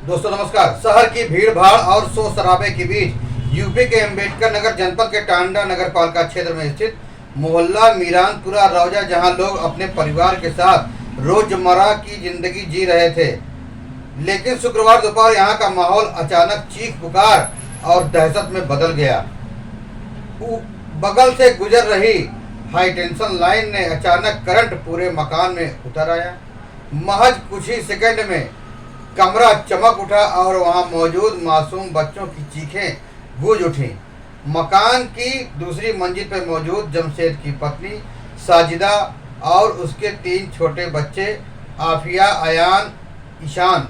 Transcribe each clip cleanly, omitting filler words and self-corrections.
दोस्तों नमस्कार। शहर की भीड़ भाड़ और शोर शराबे के बीच यूपी के अम्बेडकर नगर जनपद के टांडा नगर पालिका क्षेत्र में स्थित मोहल्ला मीरानपुरा रौजा, जहां लोग अपने परिवार के साथ रोजमर्रा की जिंदगी जी रहे थे, लेकिन शुक्रवार दोपहर यहां का माहौल अचानक चीख पुकार और दहशत में बदल गया। बगल से गुजर रही हाई टेंशन लाइन ने अचानक करंट पूरे मकान में उतर आया। महज कुछ ही सेकंड में कमरा चमक उठा और वहां मौजूद मासूम बच्चों की चीखें गूंज उठी। मकान की दूसरी मंजिल पर मौजूद जमशेद की पत्नी साजिदा और उसके 3 छोटे बच्चे आफिया, अयान, ईशान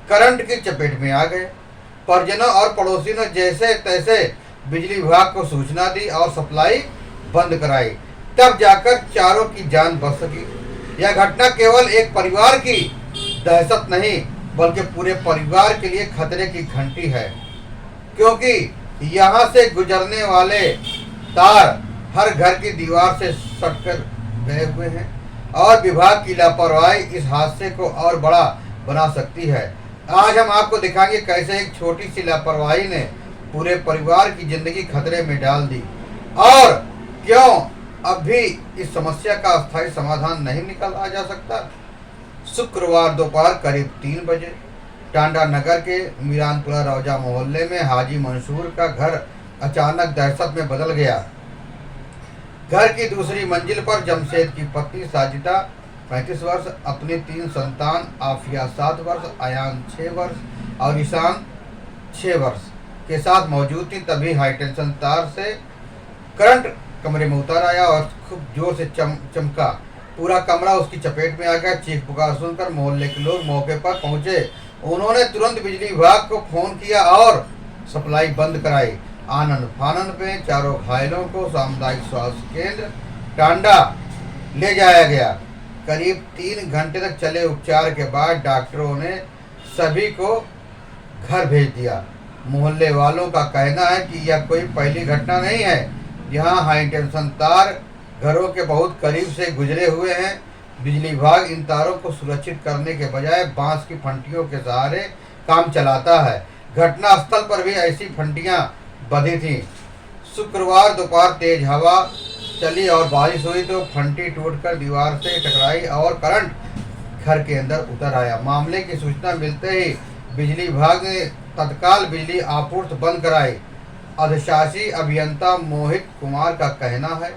करंट की चपेट में आ गए। परिजनों और पड़ोसियों ने जैसे तैसे बिजली विभाग को सूचना दी और सप्लाई बंद कराई। तब जाकर चारों की जान बच सकी। यह घटना केवल एक परिवार की दहशत नहीं, बल्कि पूरे परिवार के लिए खतरे की घंटी है, क्योंकि यहाँ से गुजरने वाले तार हर घर की दीवार से सटकर गए हुए हैं और विभाग की लापरवाही इस हादसे को और बड़ा बना सकती है। आज हम आपको दिखाएंगे कैसे एक छोटी सी लापरवाही ने पूरे परिवार की जिंदगी खतरे में डाल दी और क्यों अब भी इस समस्या का अस्थायी समाधान नहीं निकाला जा सकता। शुक्रवार दोपहर करीब 3 बजे टांडा नगर के मीरानपुरा रौजा मोहल्ले में हाजी मंसूर का घर अचानक दहशत में बदल गया। घर की दूसरी मंजिल पर जमशेद की पत्नी साजिदा 35 वर्ष अपने 3 संतान आफिया 7 वर्ष, अयान 6 वर्ष और ईशान 6 वर्ष के साथ मौजूद थी। तभी हाई टेंशन तार से करंट कमरे में उतर आया और खूब जोर से चमका। पूरा कमरा उसकी चपेट में आ गया। चीख पुकार सुनकर मोहल्ले के लोग मौके पर पहुंचे। उन्होंने तुरंत बिजली विभाग को फोन किया और सप्लाई बंद कराई। आनंद फानंद में चारों घायलों को सामुदायिक स्वास्थ्य केंद्र टांडा ले जाया गया। करीब 3 घंटे तक चले उपचार के बाद डॉक्टरों ने सभी को घर भेज दिया। मोहल्ले वालों का कहना है कि यह कोई पहली घटना नहीं है। यहाँ हाई टेंशन तार घरों के बहुत करीब से गुजरे हुए हैं। बिजली विभाग इन तारों को सुरक्षित करने के बजाय बांस की फंटियों के सहारे काम चलाता है। घटना स्थल पर भी ऐसी फंटियां बंधी थीं। शुक्रवार दोपहर तेज हवा चली और बारिश हुई तो फंटी टूटकर दीवार से टकराई और करंट घर के अंदर उतर आया। मामले की सूचना मिलते ही बिजली विभाग ने तत्काल बिजली आपूर्ति बंद कराई। अधिशासी अभियंता मोहित कुमार का कहना है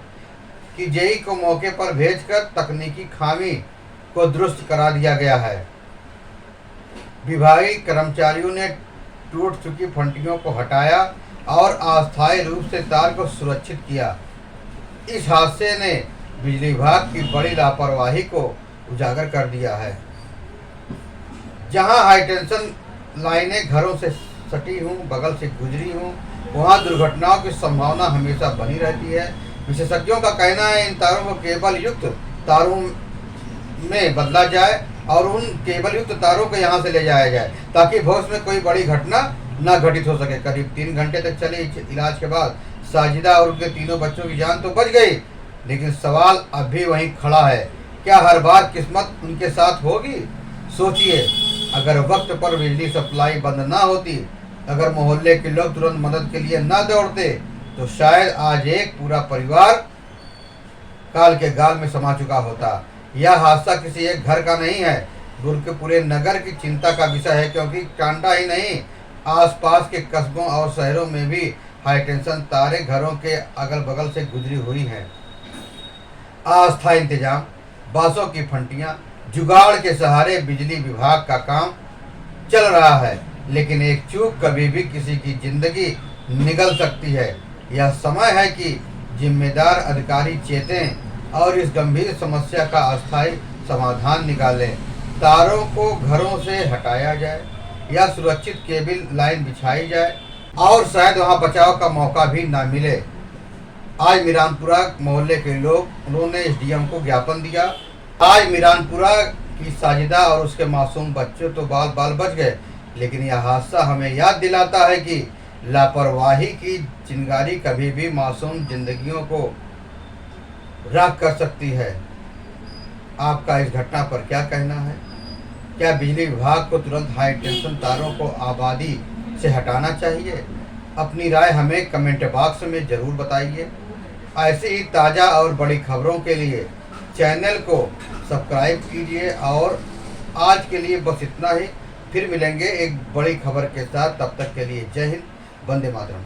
कि जेई को मौके पर भेजकर तकनीकी खामी को दुरुस्त करा दिया गया है। विभागीय कर्मचारियों ने टूट चुकी फंटियों को हटाया और अस्थायी रूप से तार को सुरक्षित किया। इस हादसे ने बिजली विभाग की बड़ी लापरवाही को उजागर कर दिया है। जहां हाई टेंशन लाइनें घरों से सटी हूं, बगल से गुजरी हूं, वहां दुर्घटनाओं की संभावना हमेशा बनी रहती है। विशेषज्ञों का कहना है इन तारों को केबल युक्त तारों में बदला जाए और उन केबल युक्त तारों को यहां से ले जाया जाए ताकि भविष्य में कोई बड़ी घटना न घटित हो सके। करीब 3 घंटे तक चले इलाज के बाद साजिदा और उनके तीनों बच्चों की जान तो बच गई, लेकिन सवाल अब भी वहीं खड़ा है, क्या हर बार किस्मत उनके साथ होगी? सोचिए, अगर वक्त पर बिजली सप्लाई बंद ना होती, अगर मोहल्ले के लोग तुरंत मदद के लिए न दौड़ते, तो शायद आज एक पूरा परिवार काल के गाल में समा चुका होता। यह हादसा किसी एक घर का नहीं है, बल्कि पूरे नगर की चिंता का विषय है, क्योंकि टांडा ही नहीं, आसपास के कस्बों और शहरों में भी हाई टेंशन तारें घरों के अगल बगल से गुजरी हुई हैं। अस्थायी इंतजाम, बांसों की फंटियां, जुगाड़ के सहारे बिजली विभाग का काम चल रहा है, लेकिन एक चूक कभी भी किसी की जिंदगी निगल सकती है। यह समय है कि जिम्मेदार अधिकारी चेतें और इस गंभीर समस्या का अस्थायी समाधान निकालें। तारों को घरों से हटाया जाए या सुरक्षित केबल लाइन बिछाई जाए और शायद वहां बचाव का मौका भी ना मिले। आज मीरानपुरा मोहल्ले के लोग उन्होंने एसडीएम को ज्ञापन दिया। आज मीरानपुरा की साजिदा और उसके मासूम बच्चे तो बाल बाल बच गए, लेकिन यह हादसा हमें याद दिलाता है कि लापरवाही की चिंगारी कभी भी मासूम जिंदगियों को राख कर सकती है। आपका इस घटना पर क्या कहना है? क्या बिजली विभाग को तुरंत हाई टेंशन तारों को आबादी से हटाना चाहिए? अपनी राय हमें कमेंट बॉक्स में ज़रूर बताइए। ऐसे ही ताज़ा और बड़ी खबरों के लिए चैनल को सब्सक्राइब कीजिए। और आज के लिए बस इतना ही, फिर मिलेंगे एक बड़ी खबर के साथ। तब तक के लिए जय हिंद, वंदे मातरम।